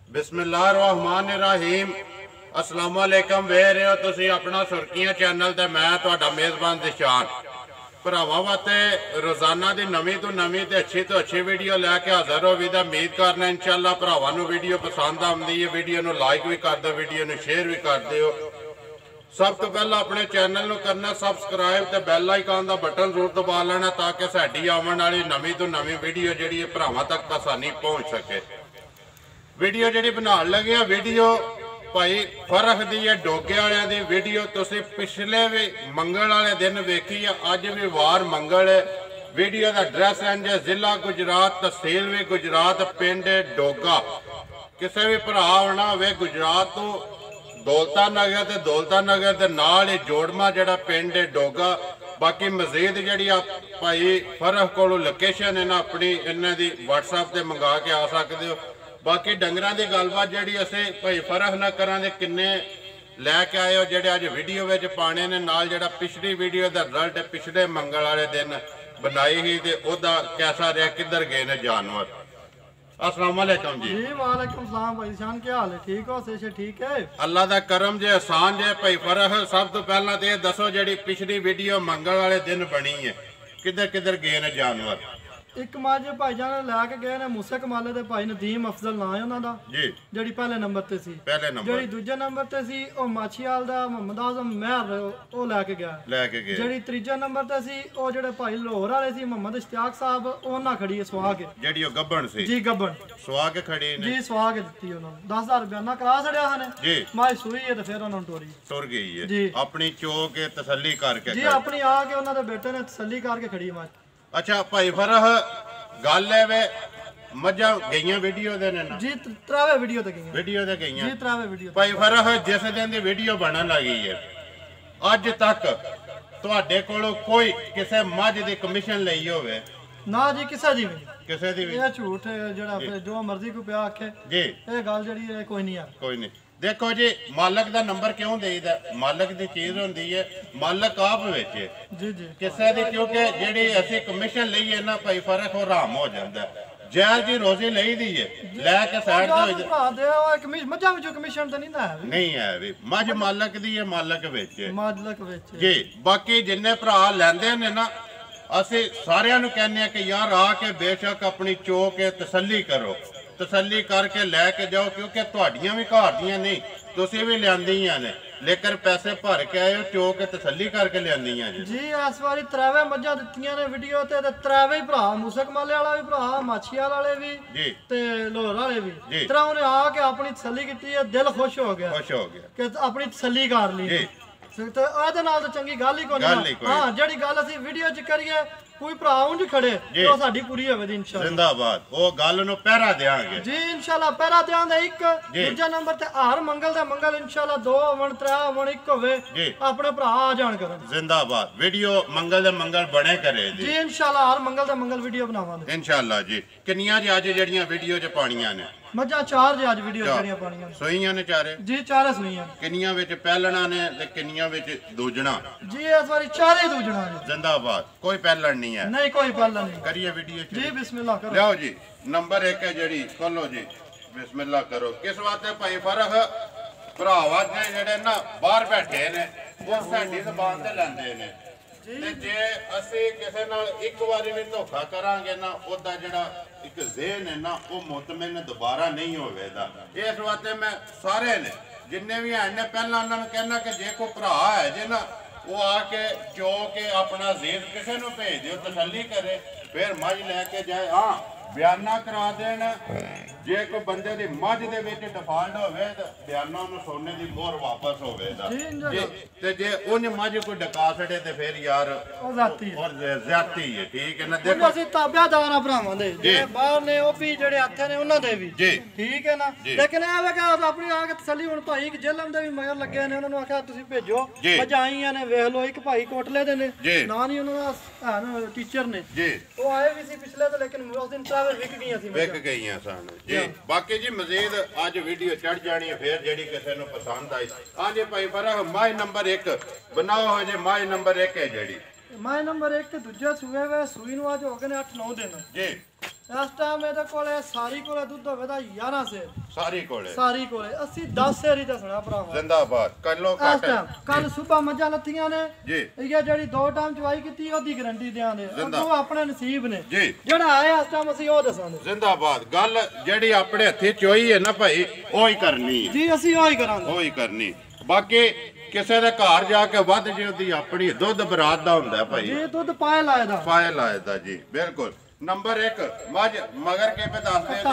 बिस्मिल्लाहिर्रहमानिर्रहीम अस्सलाम वालेकुम वे रहे हो तुसी अपना सुर्खियां चैनल ते मैं तुहाडा मेज़बान दिशान भरावां वास्ते रोजाना दी नवीं तो नवीं ते अच्छी वीडियो लैके हाज़र हो भी उम्मीद करना इंशाअल्लाह भरावां नूं वीडियो पसंद आउंदी है। वीडियो नूं लाइक भी कर दो, वीडियो नूं शेयर भी कर दिओ। सब तो पहला अपने चैनल नूं करना सबसक्राइब ते बैल आइकन दा बटन जरूर दबा लेना ताकि साडी आउण वाली नवीं तो नवीं वीडियो जिहड़ी भरावां तक आसानी पहुंच सके। वीडियो जिहड़ी बनाउण लगे आ वीडियो भाई फरख दी है डोगे वालियां दी वीडियो तुसीं पिछले भी मंगल वाले दिन वेखी है, अज भी वार मंगल है। वीडियो का एड्रैस इंज है जिला गुजरात तहसील भी गुजरात पिंड डोगा। किसी भी भरा आना होवे गुजरात तो दौलता नगर के नाल ही जोड़मा जिहड़ा पिंड है डोगा। बाकी मजीद जिहड़ी भाई फरख को लोकेशन है ना अपनी इन्हां दी WhatsApp ते मंगा के आ सकते हो। बाकी डंगरां दी गलबात जिहड़ी असीं भाई फरख ना करां दे किन्ने लैके आए हो जिहड़े अज वीडियो विच पाने ने नाल जिहड़ा पिछली वीडियो दा रिजल्ट पिछले मंगल वाले दिन बनाई ही ते ओदा कैसा रहा, किधर गए ने जानवर। अस्सलाम वालेकुम जी। वालेकुम सलाम भाई जान, क्या हाल है? ठीक हो? से ठीक है, अल्लाह दा करम जे एहसान जे। भाई फरख सब तो पहला तो दसो जिहड़ी पिछली वीडियो मंगल वाले दिन बनी है किधर किधर गए ने जानवर? एक मज भाई जान लैके गए ने मूसे कमाले दे भाई नदीम अफजल नाम है उन्हां दा जी, जेहड़ी पहले नंबर ते सी। जेहड़ी दूजे नंबर ते सी ओ माछीवाल दा मोहम्मद आजम महर ओ लैके गया। जेहड़ी तीजे नंबर ते सी ओ जेहड़े भाई लाहौर वाले सी मोहम्मद इश्तियाक साहब ओना खड़ी है सुहा के। जेहड़ी ओ गब्बन सी जी, गब्बन सुहा के खड़ी ने जी, सुहा के दित्ती उन्हां 10,000 रुपया ना करा छड़िया हने जी। माई सूई है ते फिर उन्हां टोरी टुर गई है जी, अपनी चो के तसल्ली करके जी, अपनी आके उन्हां दे बेटे ने तसल्ली करके खड़ी माई। अच्छा भाई फरख गल है वे मझां गईयां वीडियो दे ने ना जी, त्रावे वीडियो ते गईयां जी, त्रावे वीडियो। भाई फरख जिस दिन दी वीडियो बनन लगी है अज तक तुहाडे कोलों कोई किसे मझ दी कमीशन लई होवे? ना जी, किसे दी भी किसे दी भी। ये झूठ जेड़ा जो मर्जी को पिया आखे जी, ये गल जेड़ी है कोई नहीं है, कोई नहीं। देखो जी मालक दा नंबर क्यों देईदा? मालक दी चीज होंदी है, मालक आप बेचे जी जी किसे दी, क्योंकि जेड़ी असीं कमीशन लईए ना भाई फरक हो राम हो जांदा है। जायज दी रोजी लई दी है लैके साइड ते भरा दे ओ कमीशन मझां विचों कमीशन ते नहीं ना है, नहीं है भी मझ मालक दी है, मालक बेचे मालक बेचे जी। बाकी जिन्ने भरा लैंदे ने ना असीं सारियां नूं कहने कि यार आके बेशक अपनी चो के तसल्ली करो, तसल्ली करके लैके जाओ, क्योंकि तुहाडियां भी घर दियां नहीं तुसीं भी लियांदियां ने, लेकर पैसे भर के आए हो चो के तसल्ली करके लियांदियां जी। इस बारी त्रावे मझां दित्तियां ने वीडियो ते त्रावे ही भरा, मूसे कमाले वाला भी भरा, माछीवाल वाले भी जी ते लाहौर वाले भी, त्रावां ने आके अपनी तसल्ली कीती है, दिल खुश हो गया कि अपनी तसल्ली कर ली ते ओहदे नाल ते चंगी गल ही कोई नहीं। हां जेड़ी गल असीं वीडियो च करिए कोई भरा उंज खड़े तो साडी पूरी होवे दी इंशाअल्लाह। जिंदाबाद ओ गल नु पहरा देंगे जी इंशाअल्लाह, पहरा देंगे। एक दूजा नंबर ते हर मंगल दा मंगल इंशाअल्लाह 2 होवन 3 होवन 1 होवे अपने भरा आ जान करन। जिंदाबाद वीडियो मंगल दे मंगल बने करे जी इंशाअल्लाह, हर मंगल दा मंगल वीडियो बनावांगे इंशाअल्लाह जी। किन्नियां जी अज जेड़ियां वीडियो च पाणियां ने? मझां 4 जी अज वीडियो जेड़ियां पाणियां सोईयां ने चारे जी, 4 सोईयां। किन्नियां विच पहलणा ने ते किन्नियां विच दूजणा जी? इस बारी 4 ही दूजणा ने। जिंदाबाद, कोई पहलण नहीं है? नहीं कोई पहलण नहीं। करिए वीडियो जी बिस्मिल्लाह करो। लियाओ जी नंबर 1 है जेड़ी खोलो जी, बिस्मिल्लाह करो। किस वास्ते भाई फरख भरावा ने जेड़े ना बाहर बैठे ने वो साडी ज़बान ते लैंदे ने ते जे असीं किसे नाल एक बारी भी धोखा करांगे ना ओदा जेड़ा एक ज़हन है ना वो मुतमिन दोबारा नहीं होवेगा। इस वास्ते मैं सारे ने जिन्ने भी हैं ने पहला उन्होंने कहना कि जे कोई भरा है जे ना वो आके चो के अपना ज़ेर किसी नूं भेज दिओ, तसल्ली करे, फिर मझ लैके जाए। हाँ बयाना करा देन, जे कोई बंदे दी मझ दे विच डिफाल्ट होवे ते बयाना उन्हें सोने दी मोहर वापस होवेगा ते जे उन मझ कोई डका छड़े ते फिर यार ज़्यादती है। ठीक है ना? देखो असीं ताबेदार आ भरावां दे जेड़े बाहर ने ओ भी जेड़े हत्थे ने उन्हां दे भी ठीक है ना, लेकिन ए वे कि अपनी आके तसल्ली हुण भाई जेलम दे भी मगर लगे ने, उन्हां नूं आखिया तुसीं भेजो भजाईयां ने, वेख लो एक भाई कोटले दे ने ना नहीं उन्हां दा है टीचर ने जी, ओ आए भी सी पिछले ते लेकिन उस दिन विक गई सन जी। बाकी जी मजीद अज वीडियो चढ़ जानी है फिर जेड़ी किसी पसंद आई। हाँ जी भाई फरख माई नंबर 1 बनाओ है जी, माई नंबर 1 है जेड़ी ਮਾਈ ਨੰਬਰ 1 ਤੇ ਦੂਜੇ ਸੂਏ ਵੇ ਸੂਈ ਨੂੰ ਅੱਜ ਹੋ ਗਏ ਨੇ 8-9 ਦਿਨ ਜੀ। ਇਸ ਟਾਈਮ ਇਹਦੇ ਕੋਲੇ ਸਾਰੀ ਕੋਲੇ ਦੁੱਧ ਹੋਵੇ ਦਾ 11 ਸੇਰ ਸਾਰੀ ਕੋਲੇ ਅਸੀਂ 10 ਸੇਰ ਹੀ ਦੱਸਣਾ ਭਰਾਵਾ ਜ਼ਿੰਦਾਬਾਦ ਕੱਲੋ ਕੱਟ ਕੱਲ ਸਵੇਰ ਮੱਝਾਂ ਲੱਥੀਆਂ ਨੇ ਜੀ। ਇਹ ਜਿਹੜੀ 2 ਟਾਈਮ ਚਵਾਈ ਕੀਤੀ ਉਹਦੀ ਗਾਰੰਟੀ ਦਿਆਂਗੇ ਉਹ ਆਪਣੇ ਨਸੀਬ ਨੇ ਜੀ। ਜਿਹੜਾ ਆਇਆ ਇਸ ਟਾਈਮ ਅਸੀਂ ਉਹ ਦੱਸਾਂਗੇ ਜ਼ਿੰਦਾਬਾਦ। ਗੱਲ ਜਿਹੜੀ ਆਪਣੇ ਹੱਥੀ ਚੋਈ ਹੈ ਨਾ ਭਾਈ ਉਹ ਹੀ ਕਰਨੀ ਹੈ ਜੀ। ਅਸੀਂ ਉਹ ਹੀ ਕਰਾਂਗੇ, ਉਹ ਹੀ ਕਰਨੀ। ਬਾਕੀ ਕਿਸੇ ਦੇ ਘਰ ਜਾ ਕੇ ਵੱਧ ਜੇ ਉਹਦੀ ਆਪਣੀ ਦੁੱਧ ਬਰਾਤ ਦਾ ਹੁੰਦਾ ਭਾਈ ਜੀ। ਦੁੱਧ ਪਾਏ ਲਾਇਦਾ ਜੀ ਬਿਲਕੁਲ। ਨੰਬਰ 1 ਮੱਝ ਮਗਰ ਕੇ ਪੇ ਦੱਸਦੇ ਨੇ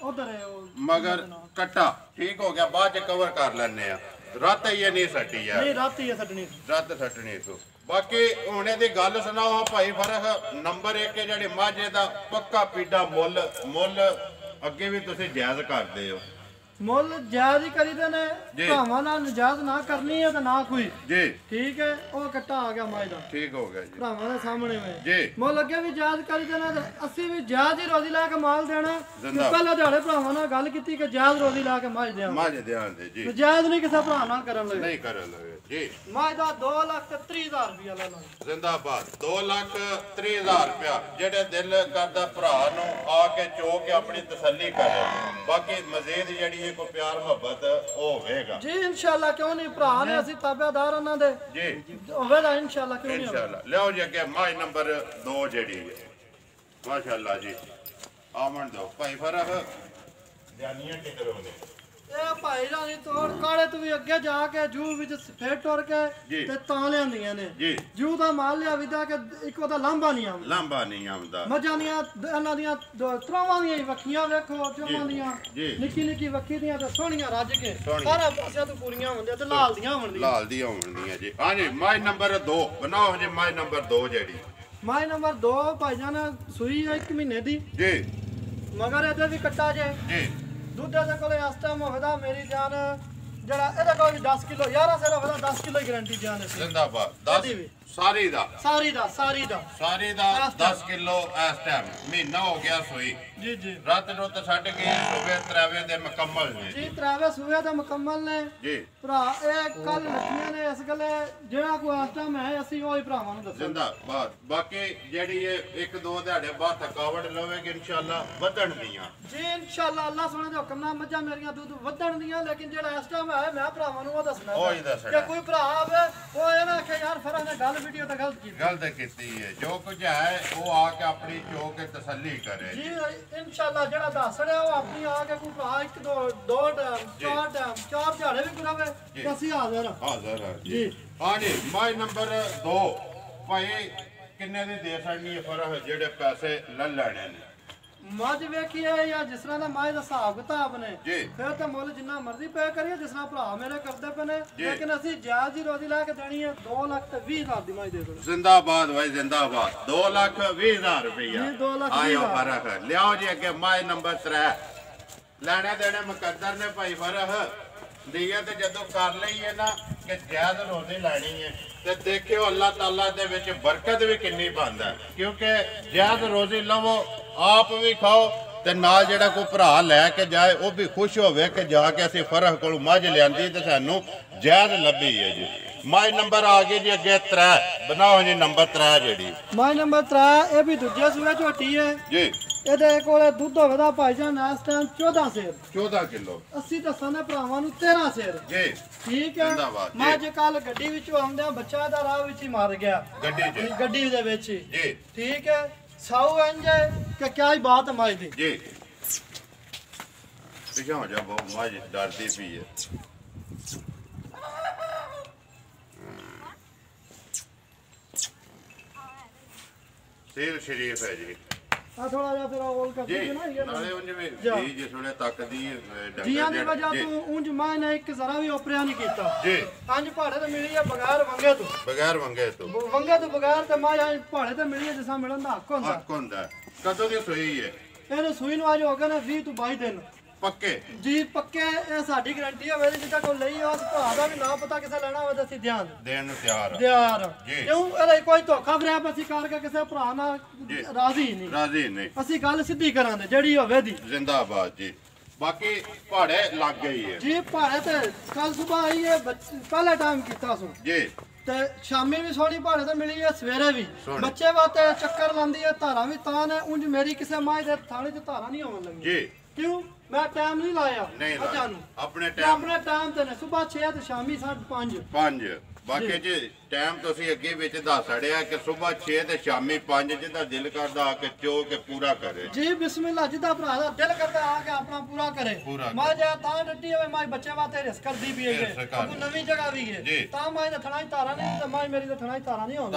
ਉਧਰ ਹੈ ਉਹ ਮਗਰ ਕੱਟਾ ਠੀਕ ਹੋ ਗਿਆ। ਬਾਅਦ ਚ ਕਵਰ ਕਰ ਲੈਣੇ ਆ। ਰੱਤ ਇਹ ਨਹੀਂ ਸੱਟੀ ਯਾਰ, ਨਹੀਂ ਰਾਤ ਹੀ ਛੱਡਣੀ, ਰੱਤ ਸੱਟਣੀ ਸੋ। ਬਾਕੀ ਹੁਣੇ ਦੀ ਗੱਲ ਸੁਣਾਓ ਭਾਈ ਫਰਕ। ਨੰਬਰ 1 ਜਿਹੜੀ ਮੱਝ ਦਾ ਪੱਕਾ ਪੀਡਾ ਮੁੱਲ ਅੱਗੇ ਵੀ ਤੁਸੀਂ ਜਾਇਜ਼ ਕਰਦੇ ਹੋ। ਮੁੱਲ ਜਾਇਜ਼ ਹੀ ਕਰੀਦੇ ਨੇ, ਭਾਵਾਂ ਨਾਲ ਨਜਾਇਜ਼ ਨਾ ਕਰਨੀ ਹੈ ਤਾਂ ਨਾ ਕੋਈ ਜੀ। ਠੀਕ ਹੈ। ਉਹ ਕੱਟਾ ਆ ਗਿਆ ਮਾਈ ਦਾ, ਠੀਕ ਹੋ ਗਿਆ ਜੀ। ਭਰਾਵਾਂ ਦੇ ਸਾਹਮਣੇ ਵੇ ਜੀ। ਮੁੱਲ ਅੱਗੇ ਵੀ ਜਾਇਜ਼ ਕਰੀਦੇ ਨੇ ਤੇ ਅਸੀਂ ਵੀ ਜਾਇਜ਼ ਹੀ ਰੋਜ਼ੀ ਲਾ ਕੇ ਮਾਲ ਦੇਣਾ। ਪਹਿਲਾਂ ਦਿਹਾੜੇ ਭਰਾਵਾਂ ਨਾਲ ਗੱਲ ਕੀਤੀ ਕਿ ਜਾਇਜ਼ ਰੋਜ਼ੀ ਲਾ ਕੇ ਮੱਝ ਦਿਆਂਗੇ ਜੀ। ਜਾਇਜ਼ ਨਹੀਂ ਕਿਸੇ ਭਰਾ ਨਾਲ ਕਰਨ ਲੱਗੇ, ਨਹੀਂ ਕਰਨ ਲੱਗੇ ਜੀ। ਮੱਝ ਦਾ 2,30,000 ਰੁਪਇਆ ਲੈ ਲਾਂਗੇ। ਜ਼ਿੰਦਾਬਾਦ। 2,30,000 ਰੁਪਇਆ ਜਿਹੜੇ ਦਿਲ ਕਰਦਾ ਭਰਾ ਨੂੰ ਆ ਕੇ ਚੋ ਕੇ ਆਪਣੀ ਤਸੱਲੀ ਕਰੇ। ਬਾਕੀ ਮਜ਼ੀਦ ਜਿਹੜੀ ਕੋਈ ਪਿਆਰ ਮੁਹੱਬਤ ਉਹ ਹੋਵੇਗਾ ਜੀ ਇਨਸ਼ਾਅੱਲਾ। ਕਿਉਂ ਨਹੀਂ, ਭਰਾ ਨੇ ਅਸੀਂ ਤਾਬੇਦਾਰ ਉਹਨਾਂ ਦੇ ਜੀ ਹੋਵੇਗਾ ਇਨਸ਼ਾਅੱਲਾ। ਕਿਉਂ ਨਹੀਂ ਇਨਸ਼ਾਅੱਲਾ। ਲਿਆਓ ਜੀ ਅੱਗੇ ਮਾਈ ਨੰਬਰ 2 ਜਿਹੜੀ ਹੈ ਮਾਸ਼ਾਅੱਲਾ ਜੀ। ਆਮਣ ਦੋ ਭਾਈ ਫਰਕ ਜਾਨੀਆਂ ਕਿਧਰੋਂ ਨੇ ਇਹ ਭਾਈ ਰਾਣੀ ਤੋੜ ਕਾਲੇ ਤੋਂ ਵੀ ਅੱਗੇ ਜਾ ਕੇ ਜੂ ਵਿੱਚ ਫੇਰ ਟੁਰ ਕੇ ਤੇ ਤਾਂ ਲਿਆਂਦੀਆਂ ਨੇ ਜੀ। ਜੂ ਦਾ ਮਾਲ ਲਿਆ ਵਿਦਾ ਕਿ ਇੱਕ ਉਹਦਾ ਲਾਂਭਾ ਨਹੀਂ ਆਉਂਦਾ। ਮੱਝਾਂ ਦੀਆਂ ਇਹਨਾਂ ਦੀਆਂ ਤਰਾਵਾਂ ਦੀਆਂ ਵੱਖੀਆਂ ਵੇਖੋ, ਚੋਮਾਂ ਦੀਆਂ ਨਿੱਕੀ ਵੱਖੀ ਦੀਆਂ ਤੇ ਸੋਹਣੀਆਂ ਰੱਜ ਕੇ ਸਾਰਾ ਪਾਸਿਆਂ ਤੋਂ ਪੂਰੀਆਂ ਹੁੰਦੀਆਂ ਤੇ ਲਾਲ ਦੀਆਂ ਹੋਣਦੀਆਂ ਜੀ। ਹਾਂਜੀ ਮਾਈ ਨੰਬਰ 2 ਬਣਾਓ ਜੀ। ਮਾਈ ਨੰਬਰ 2 ਜਿਹੜੀ ਮਾਈ ਨੰਬਰ 2 ਭਾਈਜਾਨ ਸੂਈ 1 ਮਹੀਨੇ ਦੀ ਜੀ। ਮਗਰ ਇਹਦੇ ਵੀ ਕੱਟਾ ਜੇ ਜੀ। ਦੁੱਧ ਦੇ ਕੋਲੇ ਇਸ ਟਾਈਮ ਹੋਵੇਦਾ ਮੇਰੀ ਜਾਨ ਜਿਹੜਾ ਇਹਦੇ ਕੋਲ ਵੀ 10 ਕਿਲੋ 11 ਸਿਰ ਹੋਵੇਦਾ 10 ਕਿਲੋ ਦੀ ਗਾਰੰਟੀ ਜਾਨ ਹੈ। ਜ਼ਿੰਦਾਬਾਦ। 10 ਸਾਰੀ ਦਾ 10 ਕਿਲੋ ਇਸ ਟਾਈਮ ਮਹੀਨਾ ਹੋ ਗਿਆ ਸੋਈ ਜੀ। ਜੀ ਰਾਤ ਨੂੰ ਤਾਂ ਛੱਡ ਕੇ ਸੂਬੇ ਤਰਾਵੇ ਦੇ ਮੁਕੰਮਲ ਨੇ ਜੀ। ਤਰਾਵੇ ਸੂਬੇ ਦੇ ਮੁਕੰਮਲ ਨੇ ਜੀ ਭਰਾ। ਇਹ ਕੱਲ ਲੱਖੀਆਂ ਨੇ ਇਸ ਗੱਲੇ ਜਿਹੜਾ ਕੋਈ ਇਸ ਟਾਈਮ ਹੈ ਅਸੀਂ ਉਹ ਹੀ ਭਰਾਵਾਂ ਨੂੰ ਦੱਸਾਂਗੇ। ਜ਼ਿੰਦਾਬਾਦ। ਬਾਕੀ ਜਿਹੜੀ ਇਹ 1-2 ਦਿਹਾੜੇ ਬਾਅਦ ਥਕਾਵਟ ਲਵੇਗੀ ਇਨਸ਼ਾਅੱਲਾ ਵਧਣ ਦੀਆਂ ਜੀ। ਇਨਸ਼ਾਅੱਲਾ ਅੱਲਾਹ ਸੋਹਣੇ ਦੇ ਹੁਕਮ ਨਾਲ ਮੱਝਾਂ ਮੇਰੀਆਂ ਦੁੱਧ ਵਧਣ ਦੀਆਂ। ਲੇਕਿਨ ਜਿਹੜਾ ਇਸ ਟਾਈਮ ਹੈ ਮੈਂ ਭਰਾਵਾਂ ਨੂੰ ਉਹ ਦੱਸਣਾ ਕਿ ਕੋਈ ਭਰਾ ਆਵੇ ਉਹ ਇਹ ਨਾ ਕਿ ਯਾਰ ਫਰਾਂ ਨੇ ਗੱਲ ਵੀਡੀਓ ਤੇ ਗਲਤ ਕੀਤੀ ਹੈ। ਜੋ ਕੁਝ ਹੈ ਉਹ ਆ ਕੇ ਆਪਣੀ ਚੋ ਕੇ ਤਸੱਲੀ ਕਰੇ ਜੀ। ਇਨਸ਼ਾਅੱਲਾ ਜਿਹੜਾ ਦੱਸ ਰਿਹਾ ਉਹ ਆਪਣੀ ਆ ਕੇ ਕੋਈ ਭਰਾ 1-2 ਟਾਈਮ 4 ਦਿਹਾੜੇ ਵੀ ਕਰਾਵੇ ਤੇ ਅਸੀਂ ਹਾਜ਼ਰ ਜੀ। ਹਾਂਜੀ ਮਾਈ ਨੰਬਰ 2 ਭਾਈ ਕਿੰਨੇ ਦੇ ਦੇ ਸਕਣੀ ਹੈ ਫਰਕ ਜਿਹੜੇ ਪੈਸੇ ਲੈ ਲੈਣੇ ਨੇ। ਮੱਝ ਵੇਖੀਏ ਜਾਂ ਜਿਸ ਤਰ੍ਹਾਂ ਦਾ ਮੱਝ ਦਾ ਹਿਸਾਬ ਕਿਤਾਬ ਨੇ ਫਿਰ ਤਾਂ ਮੁੱਲ ਜਿੰਨਾ ਮਰਜ਼ੀ ਪੈ ਕਰੀਏ ਜਿਸ ਤਰ੍ਹਾਂ ਭਰਾ ਮੇਰੇ ਕਰਦੇ ਪਏ ਨੇ। ਲੇਕਿਨ ਅਸੀਂ ਜਾਇਜ਼ ਹੀ ਰੋਜ਼ੀ ਲਾ ਕੇ ਦੇਣੀ ਹੈ। 2,20,000 ਦੀ ਮੱਝ ਦੇ ਦੋ। ਜ਼ਿੰਦਾਬਾਦ ਭਾਈ ਜ਼ਿੰਦਾਬਾਦ। 2,20,000 ਰੁਪਇਆ ਆਇਓ ਫਰਕ। ਲਿਆਓ ਜੀ ਅੱਗੇ ਮਾਈ ਨੰਬਰ 3 ਲੈਣੇ ਦੇਣੇ ਮੁਕੱਦਰ ਨੇ ਭਾਈ ਫਰਕ ਨੀਅਤ ਜਦੋਂ ਕਰ ਲਈਏ ਨਾ ਕਿ ਜਾਇਜ਼ ਰੋਜ਼ੀ ਲੈਣੀ ਹੈ ਤੇ ਦੇਖਿਓ ਅੱਲਾਹ ਤਾਲਾ ਦੇ ਵਿੱਚ ਬਰਕਤ ਵੀ ਕਿੰਨੀ ਪਾਉਂਦਾ। ਕਿਉਂਕਿ ਜਾਇਜ਼ ਰੋਜ਼ੀ ਲਵੋ ਆਪ ਵੀ ਖਾਓ ਤੇ ਨਾਲ ਜਿਹੜਾ ਕੋਈ ਭਰਾ ਲੈ ਕੇ ਜਾਏ ਉਹ ਵੀ ਖੁਸ਼ ਹੋਵੇ ਕਿ ਜਾ ਕੇ ਅਸੀਂ ਫਰਕ ਕੋਲ ਮੱਝ ਲਿਆਂਦੀ ਤੇ ਸਾਨੂੰ ਜਾਇਜ਼ ਲੱਭੀ ਹੈ ਜੀ। ਮਾਈ ਨੰਬਰ ਆ ਗਈ ਜੀ ਅੱਗੇ 3 ਬਣਾਓ ਜੀ। ਨੰਬਰ 3 ਜਿਹੜੀ ਮਾਈ ਨੰਬਰ 3 ਇਹ ਵੀ ਦੂਜੇ ਸੂਏ ਝੋਟੀ ਹੈ ਜੀ। ਇਹਦੇ ਕੋਲੇ ਦੁੱਧ ਹੋਵੇਦਾ ਭਾਈਜਾਨ ਇਸ ਟਾਈਮ 14 ਸੇਰ 14 ਕਿਲੋ। ਅਸੀਂ ਦੱਸਾਂਦੇ ਭਰਾਵਾਂ ਨੂੰ 13 ਸੇਰ ਜੀ। ਠੀਕ ਹੈ। ਮੈਂ ਅੱਜ ਕੱਲ ਗੱਡੀ ਵਿੱਚੋਂ ਆਉਂਦਿਆਂ ਬੱਚਾ ਦਾ ਰਾਹ ਵਿੱਚ ਹੀ ਮਰ ਗਿਆ ਗੱਡੀ ਦੇ ਵਿੱਚ ਜੀ। ਠੀਕ ਹੈ। ਸਾਊ ਇੰਜ ਕਿ ਕਿਆ ਹੀ ਬਾਤ ਮਾਈ ਦੀ ਜੀ। ਪਿਛਾ ਹੋ ਜਾ ਬਹੁਤ ਮਾਜ ਡਰਦੀ ਪਈ ਹੈ। ਸੀਲ ਸ਼ਰੀਫ ਹੈ ਜੀ। ਆ ਥੋੜਾ ਜਿਹਾ ਫਿਰ ਔਲ ਕਰ ਦੇ ਨਾ ਇਹ ਨਾਲੇ ਉਂਝ ਵੀ ਜੀ ਜੇ ਥੋੜੇ ਤੱਕਦੀ ਜੀਆਂ ਦੀ ਵਜ੍ਹਾ ਤੋਂ ਉਂਝ ਮੈਂ ਨੇ ਇੱਕ ਜ਼ਰਾ ਵੀ ਓਪਰਿਆ ਨਹੀਂ ਕੀਤਾ ਜੀ। ਪੰਜ ਪਹਾੜੇ ਤੇ ਮਿਲੀ ਆ ਬਗੈਰ ਵੰਗੇ ਤੋਂ ਬਗੈਰ ਤੇ ਮੈਂ ਪਹਾੜੇ ਤੇ ਮਿਲੀ ਜਿਸਾਂ ਮਿਲਣ ਦਾ ਹੱਕ ਹੁੰਦਾ। ਕਦੋਂ ਦੀ ਸੋਈ ਹੈ ਇਹਨੂੰ ਸੂਈ ਨੂੰ ਅੱਜ ਹੋ ਗਏ ਨੇ 20 ਤੋਂ 22 ਦਿਨ ਪੱਕੇ ਜੀ। ਪੱਕੇ ਇਹ ਸਾਡੀ ਗਾਰੰਟੀ ਹੋਵੇ ਜਿੱਦਾਂ ਕੋਈ ਲਈ ਉਸ ਭਰਾ ਦਾ ਵੀ ਨਾ ਪਤਾ ਕਿਸੇ ਲੈਣਾ ਹੋਵੇ ਤਾਂ ਅਸੀਂ ਧਿਆਨ ਦੇਣ ਨੂੰ ਤਿਆਰ ਕਿਉਂ ਇਹਦਾ ਕੋਈ ਧੋਖਾ ਫਰੇਬ ਅਸੀਂ ਕਰਕੇ ਕਿਸੇ ਭਰਾ ਨਾਲ ਰਾਜ਼ੀ ਨਹੀਂ। ਅਸੀਂ ਗੱਲ ਸਿੱਧੀ ਕਰਾਂਗੇ ਜਿਹੜੀ ਹੋਵੇ ਦੀ। ਜ਼ਿੰਦਾਬਾਦ ਜੀ। ਬਾਕੀ ਪਹਾੜੇ ਲੱਗ ਗਈ ਹੈ ਜੀ। ਪਹਾੜੇ ਤੇ ਕੱਲ ਸਵੇਰ ਆਈ ਹੈ ਪਹਿਲਾ ਟਾਈਮ ਕੀਤਾ ਸੋ ਜੀ। ਤੇ ਸ਼ਾਮੀ ਵੀ ਸੋਹਣੀ ਭਾੜੇ ਤੇ ਮਿਲੀ ਹੈ, ਸਵੇਰੇ ਵੀ ਬੱਚੇ ਵਾਸਤੇ ਚੱਕਰ ਲਾਉਂਦੀ ਹੈ, ਧਾਰਾਂ ਵੀ ਤਾਂ ਨੇ। ਉਂਝ ਮੇਰੀ ਕਿਸੇ ਮਾਂ ਦੇ ਥਾਣੇ 'ਚ ਧਾਰਾਂ ਨਹੀਂ ਆਉਣ ਲੱਗੀ ਜੀ। ਕਿਉਂ? ਮੈਂ ਟਾਈਮ ਨਹੀਂ ਲਾਇਆ ਅੱਛਾ ਨੂੰ ਆਪਣੇ ਟਾਈਮ ਤੇ ਨੇ, ਸਵੇਰ 6 ਤੇ ਸ਼ਾਮੀ 5:30 ਬਾਕੀ ਜੀ ਟਾਈਮ ਤੁਸੀਂ ਅੱਗੇ ਵਿੱਚ ਦੱਸ ਛੜਿਆ ਕਿ ਸਵੇਰ 6 ਤੇ ਸ਼ਾਮੀ 5, ਜਿਹਦਾ ਦਿਲ ਕਰਦਾ ਆ ਕੇ ਚੋ ਕੇ ਪੂਰਾ ਕਰੇ ਜੀ। ਬਿਸਮਿਲ੍ਲਾ, ਜਿੱਦਾਂ ਭਰਾ ਦਾ ਦਿਲ ਕਰਦਾ ਆ ਕੇ ਆਪਣਾ ਪੂਰਾ ਕਰੇ। ਮਾਂ ਜੇ ਤਾਂ ਡੱਡੀ ਹੋਵੇ, ਮਾਂ ਬੱਚੇ ਵਾਸਤੇ ਰਿਸਕ ਕਰਦੀ ਵੀ ਹੈ, ਕੋਈ ਨਵੀਂ ਜਗ੍ਹਾ ਵੀ ਹੈ, ਤਾਂ ਮਾਂ ਦੇ ਥਣਾ 'ਚ ਧਾਰਾਂ ਨਹੀਂ, ਤੇ ਮਾਂ ਮੇਰੀ ਦੇ ਥਣਾ 'ਚ ਧਾਰਾਂ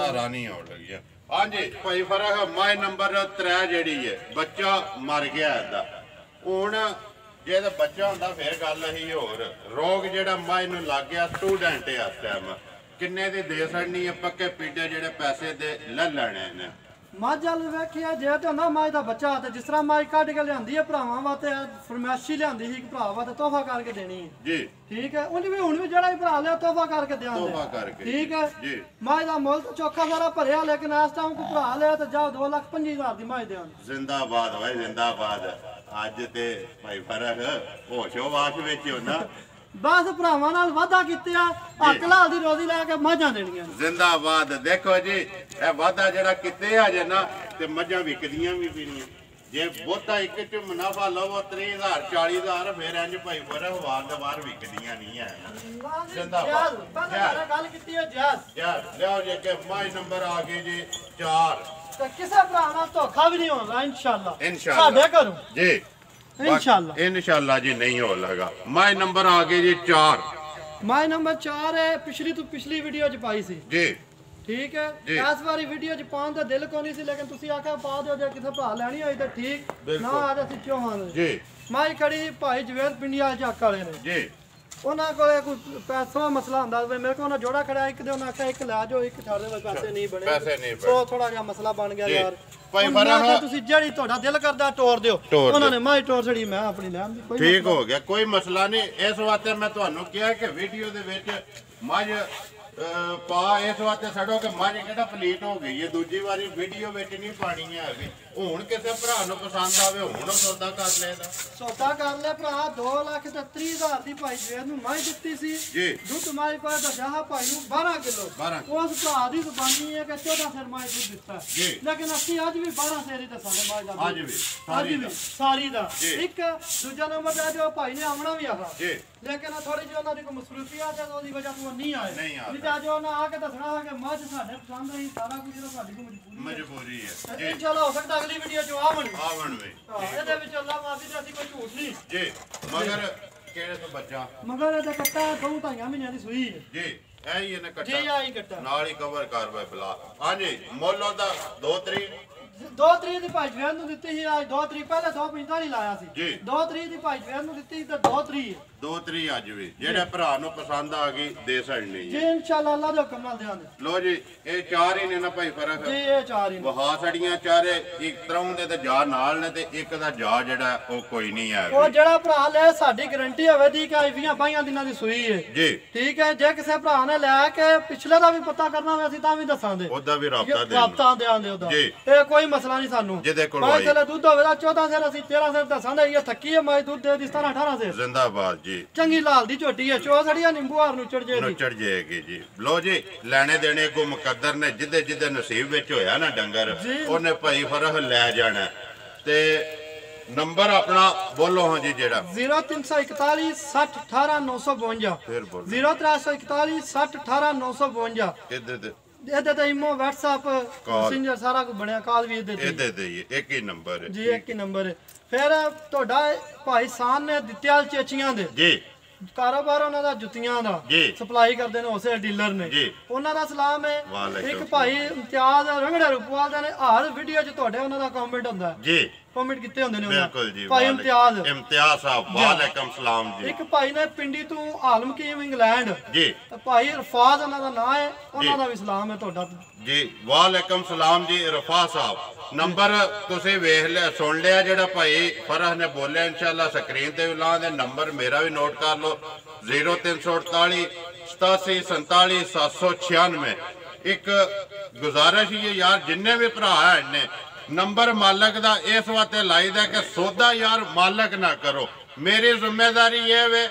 ਨਹੀਂ ਆਉਣ ਲੱਗੀਆਂ। ਹਾਂਜੀ ਭਾਈ ਫਰਕ ਮਾਂ ਨੰਬਰ 3 ਜਿਹੜੀ ਹੈ, ਬੱਚਾ ਮਰ ਗਿਆ ਇਹਦਾ। ਹੁਣ ਜੇ ਤਾਂ ਬੱਚਾ ਹੁੰਦਾ ਫਿਰ ਗੱਲ ਹੀ ਹੋਰ। ਰੋਗ ਜਿਹੜਾ ਮਾਂ ਨੂੰ ਲੱਗ ਗਿਆ, ਸਟੂਡੈਂਟ ਹੈ ਇਸ ਟਾਈਮ, ਕਿੰਨੇ ਦੀ ਦੇ ਸਕਣੀ ਹੈ? ਪੱਕੇ ਪੀਟੇ ਜਿਹੜੇ ਪੈਸੇ ਦੇ ਲੈ ਲੈਣੇ ਨੇ। ਮੱਝ ਵੱਲ ਵੇਖਿਆ ਜੇ ਤੇ ਹੁੰਦਾ ਮੱਝ ਦਾ ਬੱਚਾ, ਤੇ ਜਿਸ ਤਰ੍ਹਾਂ ਮੱਝ ਕੱਢ ਕੇ ਲਿਆਂਦੀ ਹੈ ਭਰਾਵਾਂ ਵਾਸਤੇ, ਫਰਮਾਇਸ਼ੀ ਲਿਆਂਦੀ ਸੀ ਕਿ ਭਰਾ ਵਾਸਤੇ ਤੋਹਫਾ ਕਰਕੇ ਦੇਣੀ ਹੈ ਜੀ। ਠੀਕ ਹੈ, ਉਂਝ ਵੀ ਹੁਣ ਵੀ ਜਿਹੜਾ ਹੀ ਭਰਾ ਲਿਆ ਤੋਹਫਾ ਕਰਕੇ ਦਿਆਂਗੇ। ਠੀਕ ਹੈ ਜੀ। ਮੱਝ ਦਾ ਮੁੱਲ ਤਾਂ ਚੌਖਾ ਸਾਰਾ ਭਰਿਆ, ਲੇਕਿਨ ਇਸ ਟਾਈਮ ਕੋ ਭਰਾ ਲਿਆ ਤੇ ਜਾ 2,25,000 ਦੀ ਮੱਝ ਦਿਆਂਗੇ। ਜ਼ਿੰਦਾਬਾਦ ਭਾਈ ਜ਼ਿੰਦਾਬਾਦ। ਅੱਜ ਤੇ ਭਾਈ ਫਰਕ ਹੋਸ਼ੋ ਵਾਸ਼ ਵਿੱਚ ਹੋਣਾ, ਬਸ ਭਰਾਵਾਂ ਨਾਲ ਵਾਅਦਾ ਕੀਤਾ, ਹੱਕ ਲਾਲ ਦੀ ਰੋਜ਼ੀ ਲੈ ਕੇ ਮੱਝਾਂ ਦੇਣੀਆਂ। ਜ਼ਿੰਦਾਬਾਦ। ਦੇਖੋ ਜੀ ਇਹ ਵਾਅਦਾ ਜਿਹੜਾ ਕਿਤੇ ਆ ਜੇ ਨਾ ਤੇ ਮੱਝਾਂ ਵਿਕਦੀਆਂ ਵੀ ਪੀਣੀਆਂ। ਜੇ ਬਹੁਤਾ ਇੱਕ ਚ ਮੁਨਾਫਾ ਲਵੋ 30,000 40,000, ਫਿਰ ਇੰਜ ਭਾਈ ਫਰਕ ਵਾਰ ਦੇ ਵਾਰ ਵਿਕਦੀਆਂ ਨਹੀਂ ਹੈ। ਜ਼ਿੰਦਾਬਾਦ। ਗੱਲ ਕੀਤੀ ਹੈ ਯਾਰ ਲਿਆਓ ਜੀ ਕਿ ਮਾਈ ਨੰਬਰ ਆ ਗਏ ਜੀ 4। ਤੇ ਕਿਸੇ ਭਰਾ ਨਾਲ ਧੋਖਾ ਵੀ ਨਹੀਂ ਹੋਣਾ ਇਨਸ਼ਾਅੱਲਾ ਸਾਡੇ ਘਰੋਂ ਜੀ। ਇਨਸ਼ਾਅੱਲਾ ਜੀ ਨਹੀਂ ਹੋ ਲਗਾ। ਮਾਈ ਨੰਬਰ ਆ ਗਏ ਜੀ 4। ਮਾਈ ਨੰਬਰ 4 ਹੈ, ਪਿਛਲੀ ਤੋਂ ਪਿਛਲੀ ਵੀਡੀਓ ਚ ਪਾਈ ਸੀ ਜੀ। ਠੀਕ ਹੈ, ਇਸ ਵਾਰੀ ਵੀਡੀਓ ਚ ਪਾਉਣ ਦਾ ਦਿਲ ਕੋਈ ਨਹੀਂ ਸੀ, ਲੇਕਿਨ ਤੁਸੀਂ ਆਖਿਆ ਪਾ ਦਿਓ, ਜੇ ਕਿਸੇ ਭਰਾ ਲੈਣੀ ਹੋਈ ਤਾਂ ਠੀਕ, ਨਾ ਆ ਅਸੀਂ ਚੋਹਾਂਗੇ ਜੀ। ਮਾਈ ਖੜੀ ਭਾਈ ਜਵੇਦ ਪਿੰਡੀਆ ਚੱਕ ਵਾਲੇ ਨੇ ਜੀ। ਉਹਨਾਂ ਕੋਲੇ ਕੋਈ ਪੈਸਾ ਦਾ ਮਸਲਾ ਹੁੰਦਾ, ਮੇਰੇ ਕੋਲ ਉਹਨਾਂ ਜੋੜਾ ਖੜਾ, ਇੱਕ ਦੇ ਉਹਨਾਂ ਆਖਿਆ ਇੱਕ ਲੈ ਜਾਓ, ਇੱਕ ਛੱਡ ਦੇ, ਪੈਸੇ ਨਹੀਂ ਬਣੇ, ਸੋ ਥੋੜਾ ਜਿਹਾ ਮਸਲਾ ਬਣ ਗਿਆ ਯਾਰ। ਭਾਈ ਫਰਕ ਤੁਸੀਂ ਜਿਹੜੀ ਤੁਹਾਡਾ ਦਿਲ ਕਰਦਾ ਤੋੜ ਦਿਓ, ਉਹਨਾਂ ਨੇ ਮਾਈ ਤੋੜ ਛੜੀ, ਮੈਂ ਆਪਣੀ ਲੈਣ ਦੀ ਕੋਈ ਠੀਕ ਹੋ ਗਿਆ, ਕੋਈ ਮਸਲਾ ਨਹੀਂ। ਇਸ ਵਾਸਤੇ ਮੈਂ ਤੁਹਾਨੂੰ ਕਿਹਾ ਕਿ ਵੀਡੀਓ ਦੇ ਵਿੱਚ ਮੱਝ ਪਾ ਇਸ ਵਾਸਤੇ ਛੱਡੋ ਕਿ ਮੱਝ ਕਿਹੜਾ ਪਲੀਟ ਹੋ ਗਈ ਹੈ, ਦੂਜੀ ਵਾਰੀ ਵੀਡੀਓ ਵਿੱਚ ਨਹੀਂ ਪਾਣੀ ਹੈ। ਹੁਣ ਕਿਸੇ ਭਰਾ ਨੂੰ ਪਸੰਦ ਆਵੇ, ਹੁਣ ਸੌਦਾ ਕਰ ਲੈਦਾ। ਸੌਦਾ ਕਰ ਲੈ ਭਰਾ। 2,30,000 ਦੀ ਭਾਈ ਜਵੇਦ ਨੂੰ ਮੱਝ ਦਿੱਤੀ ਸੀ ਜੀ। ਦੁੱਧ ਮਾਈ ਕੋਲ ਦੱਸਿਆ ਭਾਈ ਨੂੰ 12 ਕਿਲੋ। ਉਸ ਭਰਾ ਦੀ ਜ਼ੁਬਾਨੀ ਹੈ ਕਿ 14 ਸਿਰ ਮੱਝ ਦੁੱਧ ਦਿੱਤਾ, ਲੇਕਿਨ ਅਸੀਂ ਅੱਜ ਵੀ 12 ਸਿਰ ਹੀ ਦੱਸਾਂਗੇ ਮੱਝ ਦਾ। ਅੱਜ ਵੀ ਸਾਰੀ ਦਾ ਇੱਕ। ਦੂਜਾ ਨੰਬਰ ਦਾ ਜੋ ਭਾਈ ਨੇ ਆਉਣਾ ਵੀ ਆਹਾ, ਲੇਕਿਨ ਥੋੜੀ ਜਿਹੀ ਉਹਨਾਂ ਦੀ ਕੋਈ ਮਸਰੂਫੀਅਤ ਹੈ, ਉਹਦੀ ਵਜ੍ਹਾ ਤੋਂ ਨਹੀਂ ਆਏ। ਨਹੀਂ ਤਾਂ ਜੋ ਉਹਨਾਂ ਆ ਕੇ ਦੱਸਣਾ ਕਿ ਮੱਝ ਸਾਡੇ ਪਸੰਦ ਆਈ, ਸਾਰਾ ਕੁਝ ਸਾਡੀ ਮਜਬੂਰੀ ਹੈ। ਚਲੋ ਹੋ ਸਕਦਾ ਅਗਲੀ ਵੀਡੀਓ ਚ ਆਵਣ ਵੇ ਇਹਦੇ ਵਿੱਚ ਅੱਲਾਹ ਮਾਫੀ ਤੇ ਅਸੀਂ ਕੋਈ ਝੂਠ ਨਹੀਂ ਜੀ। ਮਗਰ ਕਿਹੜੇ ਤੋਂ ਬੱਚਾ? ਮਗਰ ਇਹਦਾ ਕੱਟਾ 2-2.5 ਮਹੀਨਿਆਂ ਦੀ ਸੂਈ ਹੈ ਜੀ। ਐ ਹੀ ਇਹਨੇ ਕੱਟਾ ਜੀ, ਆਹੀ ਕੱਟਾ ਨਾਲ ਹੀ ਕਵਰ ਕਰ ਵੇ ਬਲਾ। ਹਾਂਜੀ ਮੁੱਲ ਉਹਦਾ 2 ਤਰੀਕ 2 ਤਰੀਕ ਦੀ ਭਾਈ ਜਵੇਦ ਨੂੰ ਦਿੱਤੀ ਸੀ। ਅੱਜ 2 ਤਰੀਕ ਪਹਿਲੇ 2:45 ਲਾਇਆ ਸੀ ਜੀ। 2 ਤਰੀਕ ਦੀ ਭਾਈ ਜਵੇਦ ਨੂੰ ਦਿੱਤੀ ਤੇ 2 ਤਰੀਕ ਅੱਜ ਵੀ ਜਿਹੜੇ ਭਰਾ ਨੂੰ ਪਸੰਦ ਆ ਗਈ ਦੇ ਸਕਣੀ ਜੀ ਇਨਸ਼ਾਅੱਲਾ, ਅੱਲਾਹ ਦੇ ਹੁਕਮ ਨਾਲ ਦੇਵਾਂਗੇ। ਲੋ ਜੀ ਇਹ 4 ਹੀ ਨੇ ਨਾ ਭਾਈ ਫਰਕ ਜੀ, ਇਹ 4 ਹੀ ਨੇ। ਵਹਾ ਸੜੀਆਂ ਚਾਰੇ ਇੱਕ ਤਰ੍ਹਾਂ ਦੇ ਤੇ ਜਾ ਨਾਲ ਨੇ, ਤੇ ਇੱਕ ਦਾ ਜਾ ਜਿਹੜਾ ਉਹ ਕੋਈ ਨਹੀਂ ਹੈ। ਉਹ ਜਿਹੜਾ ਭਰਾ ਲੈ ਸਾਡੀ ਗਾਰੰਟੀ ਹੋਵੇ ਦੀ ਕਿ 20-22 ਦਿਨਾਂ ਦੀ ਸੂਈ ਹੈ ਜੀ। ਠੀਕ ਹੈ, ਜੇ ਕਿਸੇ ਭਰਾ ਨੇ ਲੈ ਕੇ ਪਿਛਲੇ ਦਾ ਵੀ ਪਤਾ ਕਰਨਾ ਹੋਵੇ ਅਸੀਂ ਤਾਂ ਵੀ ਦੱਸਾਂਗੇ, ਉਹਦਾ ਵੀ ਰਾਬਤਾ ਦੇਵਾਂਗੇ ਉਹਦਾ। ਇਹ ਕੋਈ ਮਸਲਾ ਨਹੀਂ ਸਾਨੂੰ। ਜਿਹਦੇ ਕੋਲ ਭਾਈ ਚਲੇ ਦੁੱਧ ਹੋਵੇ ਦਾ 14 ਸਿਰ ਅਸੀਂ 13 ਸਿਰ ਦੱਸਾਂਗੇ। ਇਹ ਥੱਕੀ ਹੈ ਮੈਂ ਦੁੱਧ ਦੇ ਦੀ 17-18 ਸਿਰ। ਜ਼ਿੰਦਾਬਾਦ ਜੀ। ਚੰਗੀ ਲਾਲ ਦੀ ਝੋਟੀ ਹੈ, ਚੋ ਸੜੀਆਂ ਨਿੰਬੂ ਹਾਰ ਨੂੰ ਚੜ ਜਾਏਗੀ ਜੀ। ਲੋ ਜੀ ਲੈਣੇ ਦੇਣੇ ਕੋ ਮੁਕੱਦਰ ਨੇ, ਜਿੱਦੇ ਨਸੀਬ ਵਿੱਚ ਹੋਇਆ ਨਾ ਡੰਗਰ, ਉਹਨੇ ਭਾਈ ਫਰਹ ਲੈ ਜਾਣਾ। ਤੇ ਨੰਬਰ ਆਪਣਾ ਬੋਲੋ ਹਾਂ ਜੀ ਜਿਹੜਾ 0341 60 18 952 0341 60 18 952। ਇਹਦੇ ਤੇ ਇਮੋ WhatsApp ਮੈਸੇਂਜਰ ਸਾਰਾ ਕੁਝ ਬਣਿਆ, ਕਾਲ ਵੀ ਇਹਦੇ ਤੇ ਹੀ ਇੱਕ ਹੀ ਨੰਬਰ ਹੈ ਜੀ, ਇੱਕ ਹੀ ਨੰਬਰ ਹੈ। ਫਿਰ ਤੁਹਾਡਾ ਭਾਈ ਸਾਨ ਨੇ ਦਿੱਤਿਆਲ ਚੇਚੀਆਂ ਦੇ ਜੀ ਕਾਰੋਬਾਰ, ਉਹਨਾਂ ਦਾ ਜੁੱਤੀਆਂ ਦਾ ਸਪਲਾਈ ਕਰਦੇ ਨੇ, ਉਸੇ ਡੀਲਰ ਨੇ, ਉਹਨਾਂ ਦਾ ਸਲਾਮ ਹੈ। ਇੱਕ ਭਾਈ ਇਮਤਿਆਜ਼ ਰੰਗੜਾ ਰੂਪਵਾਲ ਦਾ ਨੇ, ਹਰ ਵੀਡੀਓ 'ਚ ਤੁਹਾਡੇ ਉਹਨਾਂ ਦਾ ਕਮੈਂਟ ਹੁੰਦਾ ਜੀ, ਕਮੈਂਟ ਕੀਤੇ ਹੁੰਦੇ ਨੇ ਉਹਨਾਂ ਭਾਈ ਇਮਤਿਆਜ਼ ਸਾਹਿਬ, ਵਾਲੇਕਮ ਸਲਾਮ ਜੀ। ਇੱਕ ਭਾਈ ਨੇ ਪਿੰਡੀ ਤੋਂ ਆਲਮ ਕੀਮ ਇੰਗਲੈਂਡ ਜੀ, ਭਾਈ ਰਫਾਜ਼ ਉਹਨਾਂ ਦਾ ਨਾਮ ਹੈ, ਉਹਨਾਂ ਦਾ ਵੀ ਸਲਾਮ ਹੈ ਤੁਹਾਡਾ ਜੀ। ਵਾਲੇਕਮ ਸਲਾਮ ਜੀ ਰਫਾ ਸਾਹਿਬ। ਨੰਬਰ ਤੁਸੀਂ ਵੇਖ ਲਿਆ, ਸੁਣ ਲਿਆ ਜਿਹੜਾ ਭਾਈ ਫਰਹ ਨੇ ਬੋਲਿਆ, ਇਨਸ਼ਾਅੱਲਾ ਸਕਰੀਨ ਤੇ ਵੀ ਲਾ ਦੇ। ਨੰਬਰ ਮੇਰਾ ਵੀ ਨੋਟ ਕਰ ਲਓ 0348 87 47 796। ਇੱਕ ਗੁਜ਼ਾਰਿਸ਼ ਹੀ ਯਾਰ, ਜਿੰਨੇ ਵੀ ਭਰਾ ਹੈ ਨੇ ਨੰਬਰ ਮਾਲਕ ਦਾ ਇਸ ਵਾਸਤੇ ਲਾਈਦਾ ਕਿ ਸੌਦਾ ਯਾਰ ਮਾਲਕ ਨਾ ਕਰੋ। ਮੇਰੀ ਜ਼ਿੰਮੇਵਾਰੀ ਇਹ ਵੇ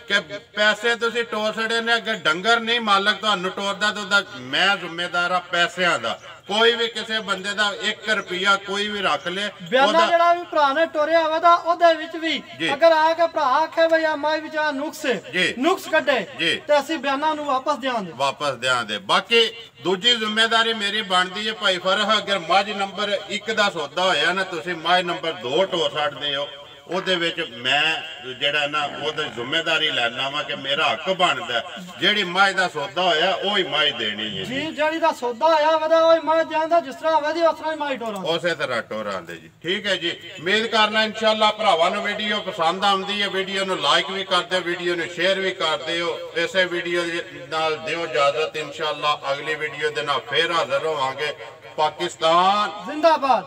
ਕਿ ਪੈਸੇ ਤੁਸੀਂ ਟੋਰ ਛੜੇ ਨੇ, ਅੱਗੇ ਡੰਗਰ ਨਹੀਂ ਮਾਲਕ ਤੁਹਾਨੂੰ ਟੋਰਦਾ ਤੇ ਉਹਦਾ ਮੈਂ ਜ਼ਿੰਮੇਦਾਰ ਆ ਪੈਸਿਆਂ ਦਾ। ਕੋਈ ਵੀ ਕਿਸੇ ਬੰਦੇ ਦਾ 1 ਰੁਪਿਆ ਕੋਈ ਵੀ ਰੱਖ ਲੇ, ਬਿਆਨਾ ਜਿਹੜਾ ਵੀ ਭਰਾ ਨੇ ਟੋਰਿਆ ਵਾ ਤਾਂ ਉਹਦੇ ਵਿੱਚ ਵੀ ਅਗਰ ਆ ਕੇ ਭਰਾ ਆਖੇ ਬਈ ਆ ਮਾਈ ਵਿੱਚ ਆ ਨੁਕਸ ਕੱਢੇ ਤੇ ਅਸੀਂ ਬਿਆਨਾ ਨੂੰ ਵਾਪਸ ਦਿਆਂਦੇ। ਬਾਕੀ ਦੂਜੀ ਜ਼ਿੰਮੇਵਾਰੀ ਮੇਰੀ ਬਣਦੀ ਹੈ ਭਾਈ ਫਰਹ, ਅਗਰ ਮੱਝ ਨੰਬਰ 1 ਦਾ ਸੌਦਾ ਹੋਇਆ ਨਾ, ਤੁਸੀਂ ਮੱਝ ਨੰਬਰ 2 ਟੋਰ ਛੱਡਦੇ ਹੋ, ਉਹਦੇ ਵਿੱਚ ਮੈਂ ਜਿਹੜਾ ਨਾ ਉਹਦੀ ਜ਼ਿੰਮੇਵਾਰੀ ਲੈਣਾ ਵਾ ਕਿ ਮੇਰਾ ਹੱਕ ਬਣਦਾ ਜਿਹੜੀ ਮੱਝ ਦਾ ਸੌਦਾ ਹੋਇਆ ਉਹੀ ਮੱਝ ਦੇਣੀ ਹੈ ਜੀ। ਜਿਹੜੀ ਦਾ ਸੌਦਾ ਹੋਇਆ ਵਦਾ ਉਹੀ ਮੱਝ ਜਾਂਦਾ, ਜਿਸ ਤਰ੍ਹਾਂ ਵਧੀ ਉਸ ਤਰ੍ਹਾਂ ਹੀ ਮੱਝ ਟੋਰਾਂ ਉਸੇ ਤਰ੍ਹਾਂ ਟੋਰਾਂ ਦੇ ਜੀ। ਠੀਕ ਹੈ ਜੀ, ਉਮੀਦ ਕਰਨਾ ਇਨਸ਼ਾਅੱਲਾ ਭਰਾਵਾਂ ਨੂੰ ਵੀਡੀਓ ਪਸੰਦ ਆਉਂਦੀ ਹੈ। ਵੀਡੀਓ ਨੂੰ ਲਾਈਕ ਵੀ ਕਰਦੇ, ਵੀਡੀਓ ਨੂੰ ਸ਼ੇਅਰ ਵੀ ਕਰਦੇ ਹੋ। ਇਸੇ ਵੀਡੀਓ ਨਾਲ ਦਿਓ ਇਜਾਜ਼ਤ, ਇਨਸ਼ਾਅੱਲਾ ਅਗਲੀ ਵੀਡੀਓ ਦੇ ਨਾਲ ਫੇਰ ਹਾਜ਼ਰ ਹੋਵਾਂਗੇ। ਪਾਕਿਸਤਾਨ ਜ਼ਿੰਦਾਬਾਦ।